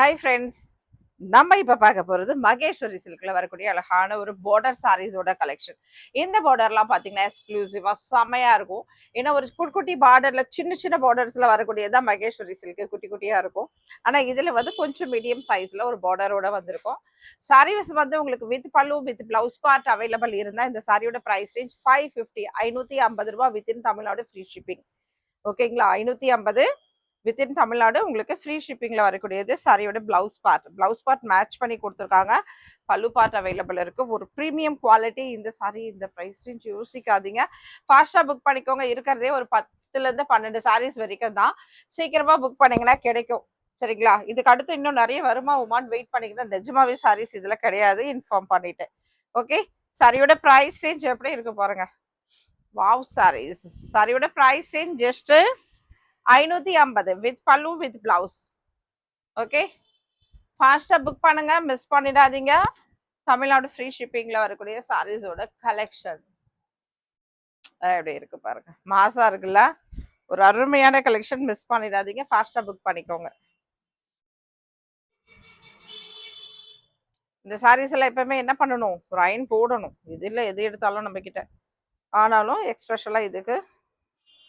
Hi friends, நம்ம இப்போ பார்க்க போகிறது மகேஸ்வரி சில்கில் வரக்கூடிய அழகான ஒரு பார்டர் சாரீஸோட கலெக்ஷன். இந்த பார்டர்லாம் பார்த்தீங்கன்னா எக்ஸ்க்ளூசிவாக செமையாக இருக்கும். ஏன்னா ஒரு குட்டி குட்டி பார்டரில் சின்ன சின்ன பார்டர்ஸில் வரக்கூடியதான் மகேஸ்வரி சில்க்கு குட்டி குட்டியாக இருக்கும். ஆனால் இதில் வந்து கொஞ்சம் மீடியம் சைஸில் ஒரு பார்டரோட வந்திருக்கும். சாரீஸ் வந்து உங்களுக்கு with pallu with blouse part available இருந்தால் இந்த சாரியோட price range 550 550 within Tamil Nadu free shipping. ஓகேங்களா? 550 வித்தின் தமிழ்நாடு உங்களுக்கு ஃப்ரீ ஷிப்பிங்ல வரக்கூடியது. சாரியோட பிளவுஸ் பார்ட் மேட்ச் பண்ணி கொடுத்துருக்காங்க. பல்லு பார்ட் அவைலபிள் இருக்கு. ஒரு ப்ரீமியம் குவாலிட்டி இந்த சாரி. இந்த ப்ரைஸ் ரேஞ்ச் யோசிக்காதீங்க, ஃபாஸ்டா புக் பண்ணிக்கோங்க. இருக்கிறதே ஒரு 10ல இருந்து 12 சாரீஸ் வரைக்கும் தான். சீக்கிரமா புக் பண்ணீங்கன்னா கிடைக்கும். சரிங்களா? இதுக்கு அடுத்து இன்னும் நிறைய வருமா உமான் வெயிட் பண்ணிக்கிட்டா நிஜமாவே சாரீஸ் இதுல கிடையாது, இன்ஃபார்ம் பண்ணிட்டேன். ஓகே, சாரியோட ப்ரைஸ் ரேஞ்ச் எப்படி இருக்கு பாருங்க. வாவ் சாரீஸ். சாரியோட price range just 550 with pallu with blouse. Okay, ஃபாஸ்டா புக் பண்ணுங்க, மிஸ் பண்ணிடாதீங்க. தமிழ்நாடு ஃப்ரீ ஷிப்பிங்ல வரக்கூடிய சாரீஸோட கலெக்ஷன் எப்படி இருக்கு பாருங்க. மாசா இருக்குல்ல, ஒரு அருமையான கலெக்ஷன். மிஸ் பண்ணிடாதீங்க, ஃபாஸ்டா புக் பண்ணிக்கோங்க. இந்த சாரீஸ் எல்லாம் எப்பவுமே என்ன பண்ணணும், ஒரு அயன் போடணும். இதுல எது எடுத்தாலும் நம்ம கிட்ட, ஆனாலும் எக்ஸ்பெஷலா இதுக்கு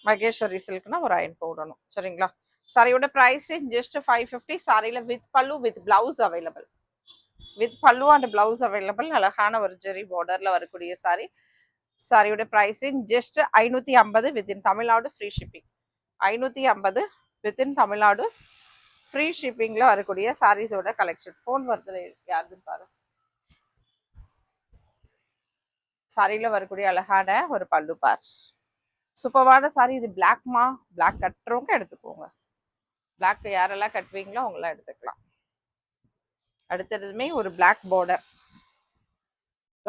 மகேஸ்வரி சில்க்னா ஒரு அயன் போடணும். சரிங்களா? சாரியோட பிரைஸ் ஜஸ்ட் 550. சாரியில with pallu with blouse available. With pallu and blouse available. அழகான ஒரு ஜெரி பார்டர்ல வரக்கூடிய சாரி. சாரியோட price just 550 within Tamil Nadu free shipping. 550 within Tamil Nadu free ஷிப்பிங்ல வரக்கூடிய சாரீஸோட கலெக்ஷன். ஃபோன் வருது யாருன்னு பாரு. சாரியில வரக்கூடிய அழகான ஒரு பல்லு பார்ட். சூப்பரான சாரி. இது பிளாக்மா, பிளாக் கட்டுறவங்க எடுத்துக்கோங்க. பிளாக் யாரெல்லாம் கட்டுவீங்களோ அவங்களாம் எடுத்துக்கலாம். அடுத்ததுமே ஒரு பிளாக் பார்டர்.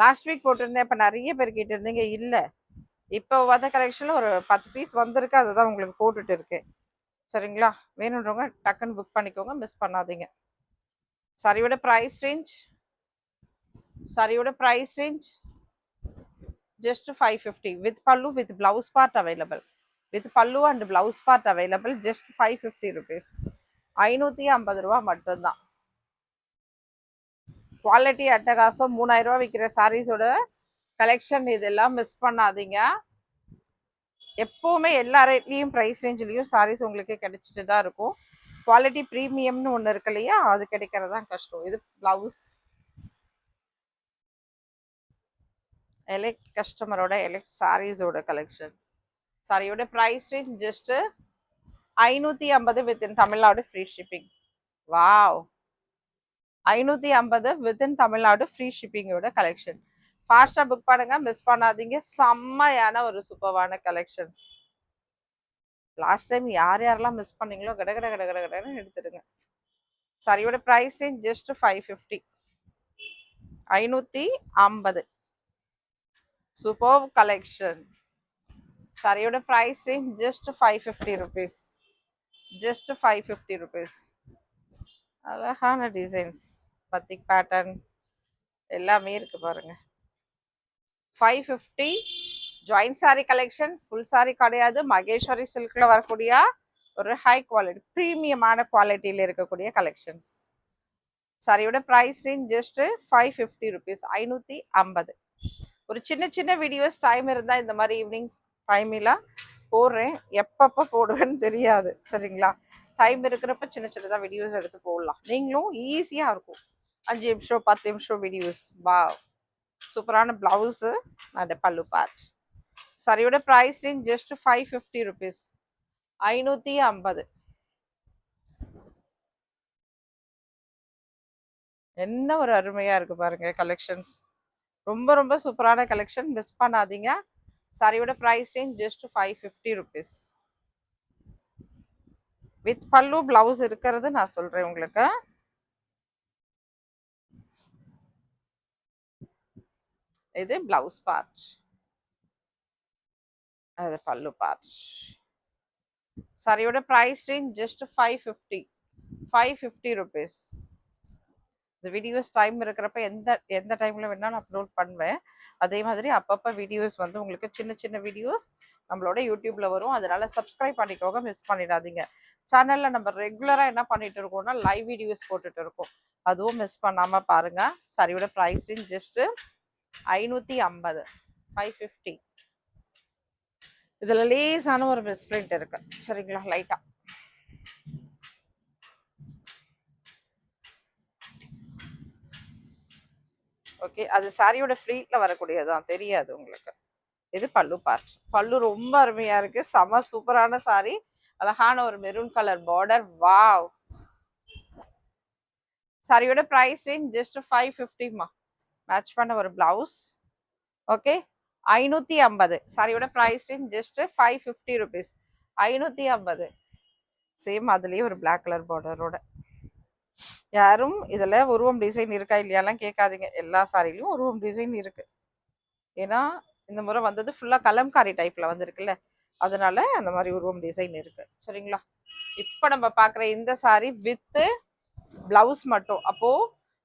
லாஸ்ட் வீக் போட்டிருந்தேன், இப்போ நிறைய பேர் கேட்டு இருந்தீங்க. இல்லை, இப்போ வந்த கலெக்ஷனில் ஒரு 10 பீஸ் வந்திருக்கு, அதுதான் உங்களுக்கு போட்டுட்டு இருக்கேன். சரிங்களா? வேணுன்றவங்க டக்குன்னு புக் பண்ணிக்கோங்க, மிஸ் பண்ணாதீங்க. சாரியோட price range just 550 with pallu with blouse part available. With pallu and blouse part available. Just 550 rupees. 550 ரூபா மட்டும்தான். குவாலிட்டி அட்டகாசம். 3000 ரூபா விற்கிற சாரீஸோட கலெக்ஷன் இதெல்லாம் மிஸ் பண்ணாதீங்க. எப்போவுமே எல்லா ரேட்லேயும் ப்ரைஸ் ரேஞ்சிலையும் சாரீஸ் உங்களுக்கு கிடைச்சிட்டு தான் இருக்கும். குவாலிட்டி ப்ரீமியம்னு ஒன்று இருக்கு இல்லையா, அது கிடைக்கிறது தான் கஷ்டம். இது ப்ளவுஸ். எலெக்ட் கஸ்டமரோட எலெக்ட் சாரீஸோட கலெக்ஷன். சாரியோட price range just 550 within Tamil Nadu free shipping. Wow, 550 within Tamil Nadu free ஷிப்பிங்கோட கலெக்ஷன். ஃபாஸ்டா புக் பண்ணுங்க, மிஸ் பண்ணாதீங்க. செம்மையான ஒரு சூப்பரான கலெக்ஷன்ஸ். லாஸ்ட் டைம் யார் யாரெல்லாம் மிஸ் பண்ணீங்களோ கட கட கட கட கடன்னு எடுத்துடுங்க. சாரியோட price range just 550. 550 super collection. சாரியோட price range just 550 rupees. Just 550 rupees. அழகான டிசைன்ஸ், பத்திக் பேட்டர்ன் எல்லாமே இருக்கு பாருங்க. 550 joint sari collection. Full sari கிடையாது. மகேஸ்வரி சில்க்ல வரக்கூடிய ஒரு ஹை குவாலிட்டி ப்ரீமியமான குவாலிட்டியில் இருக்கக்கூடிய கலெக்ஷன்ஸ். சாரியோட ப்ரைஸ் ரேஞ்ச் ஜஸ்ட் 550 ருபீஸ். 550. ஒரு சின்ன சின்ன வீடியோஸ் டைம் இருந்தால் இந்த மாதிரி ஈவினிங் டைமில் போடுறேன். எப்பப்போ போடுவேன்னு தெரியாது. சரிங்களா? டைம் இருக்கிறப்ப சின்ன சின்னதாக வீடியோஸ் எடுத்து போடலாம். நீங்களும் ஈஸியாக இருக்கும். 5 நிமிஷம் 10 நிமிஷம் வீடியோஸ். வா, சூப்பரான பிளவுஸு அண்ட் பல்லு பார்ட். சாரியோட ப்ரைஸ் ரேஞ்ச் ஜஸ்ட் 550 ருபீஸ். 550. என்ன ஒரு அருமையா இருக்கு பாருங்க கலெக்ஷன்ஸ். ரொம்ப ரொம்ப சூப்பரான கலெக்ஷன், மிஸ் பண்ணாதீங்க. சாரியோட price range just 550 rupees. With pallu blouse இருக்கிறது நான் சொல்றேன் உங்களுக்கு. இது பிளவுஸ் பார்ட், அது பல்லு பார்ட். சாரியோட ப்ரைஸ் ரேஞ்ச் ஜஸ்ட் 550 ருபீஸ். இந்த வீடியோஸ் டைம் இருக்கிறப்ப எந்த டைம்ல வேணாலும் அப்லோட் பண்ணுவேன். அதே மாதிரி அப்பப்போ வீடியோஸ் வந்து உங்களுக்கு சின்ன சின்ன வீடியோஸ் நம்மளோட யூடியூப்ல வரும். அதனால சப்ஸ்கிரைப் பண்ணிக்கோங்க, மிஸ் பண்ணிடாதீங்க. சேனல்ல நம்ம ரெகுலரா என்ன பண்ணிட்டு இருக்கோம்னா லைவ் வீடியோஸ் போட்டுட்டு இருக்கோம். அதுவும் மிஸ் பண்ணாம பாருங்க. சாரியோட பிரைஸிங் ஜஸ்ட் 550, 550. இதுல லேசான ஒரு மிஸ் பிரிண்ட் இருக்கு சரிங்களா, லைட்டா. ஓகே, அது சாரியோட ஃப்ளீட்ல வரக்கூடியதான், தெரியாது உங்களுக்கு. இது பல்லு பார்ட். பல்லு ரொம்ப அருமையா இருக்கு, செம சூப்பரான சாரி. அழகான ஒரு மெரூன் கலர் பார்டர். வாவ். சாரியோட பிரைஸ் ரேஞ்ச் ஜஸ்ட் 550மா. மேட்ச் பண்ண ஒரு பிளவுஸ். ஓகே, 550. சாரியோட price range just 550 rupees. 550. Same அதுலயே ஒரு பிளாக் கலர் பார்டரோட. யாரும் இதுல உருவம் டிசைன் இருக்கா இல்லையாலாம் கேட்காதீங்க, எல்லா சாரிலையும் உருவம் டிசைன் இருக்கு. ஏன்னா இந்த முறை வந்தது ஃபுல்லா கலம்காரி டைப்ல வந்திருக்குல்ல, அதனால அந்த மாதிரி உருவம் டிசைன் இருக்கு சரிங்களா. இப்ப நம்ம பாக்குற இந்த சாரி வித் பிளவுஸ் மட்டும், அப்போ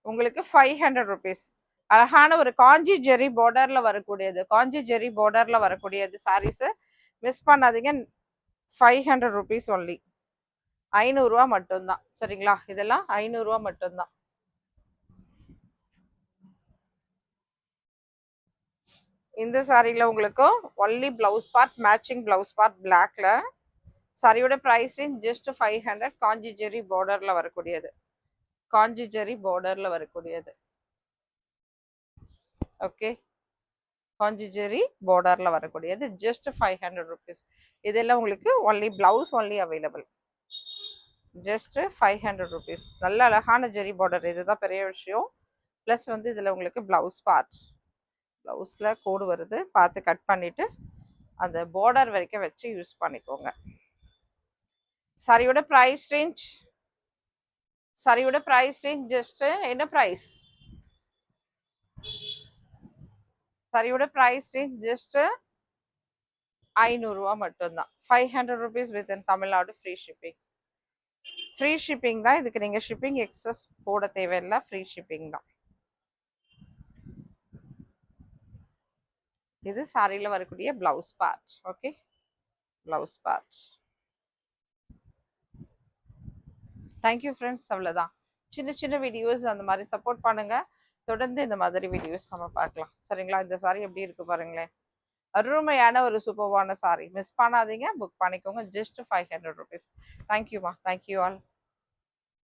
உங்களுக்கு 500 ருபீஸ். அழகான ஒரு காஞ்சி ஜெரி பார்டர்ல வரக்கூடியது, காஞ்சி ஜெரி பார்டர்ல வரக்கூடியது சாரீஸ் மிஸ் பண்ணாதீங்க. 500 ருபீஸ் ஒன்லி. 500 ரூபா மட்டும்தான் சரிங்களா, இதெல்லாம் 500 ரூபா மட்டும்தான். இந்த சாரியில உங்களுக்கு only blouse part, matching blouse part பிளாக்ல. சாரியோட பிரைஸ் ரேஞ்ச் ஜஸ்ட் 500. காஞ்சி ஜெரி பார்டர்ல வரக்கூடியது, காஞ்சி ஜெரி பார்டர்ல வரக்கூடியது. ஓகே, காஞ்சி ஜெரி பார்டர்ல வரக்கூடியது ஜஸ்ட் 500 ருபீஸ். இதெல்லாம் உங்களுக்கு only blouse only available. Just 500 rupees. நல்ல அழகான ஜெரி பார்டர், இதுதான் பெரிய விஷயம். ப்ளஸ் வந்து இதில் உங்களுக்கு பிளவுஸ் பார்ட், பிளவுஸில் கோடு வருது, பார்த்து கட் பண்ணிவிட்டு அந்த பார்டர் வரைக்கும் வச்சு யூஸ் பண்ணிக்கோங்க. சாரியோட ப்ரைஸ் ரேஞ்ச், சாரியோட ப்ரைஸ் ரேஞ்ச் ஜஸ்ட் என்ன ப்ரைஸ்? சாரியோட ப்ரைஸ் ரேஞ்ச் ஜஸ்ட் 500 ரூபா மட்டும்தான். 500 rupees with in Tamil Nadu. Free shipping. Free shipping தான் இதுக்கு, நீங்கள் ஷிப்பிங் எக்ஸஸ் போட தேவையில்லை, ஃப்ரீ ஷிப்பிங் தான். இது சாரியில் வரக்கூடிய blouse part. Okay, blouse part. Thank you friends, அவ்வளோதான். சின்ன சின்ன வீடியோஸ் அந்த மாதிரி சப்போர்ட் பண்ணுங்க. தொடர்ந்து இந்த மாதிரி வீடியோஸ் நம்ம பார்க்கலாம் சரிங்களா. இந்த சாரி எப்படி இருக்கு பாருங்களேன், அருமையான ஒரு சூப்பர்வான சாரி. மிஸ் பண்ணாதீங்க, புக் பண்ணிக்கோங்க. Just 500 rupees. தேங்க்யூமா, தேங்க்யூ ஆல்.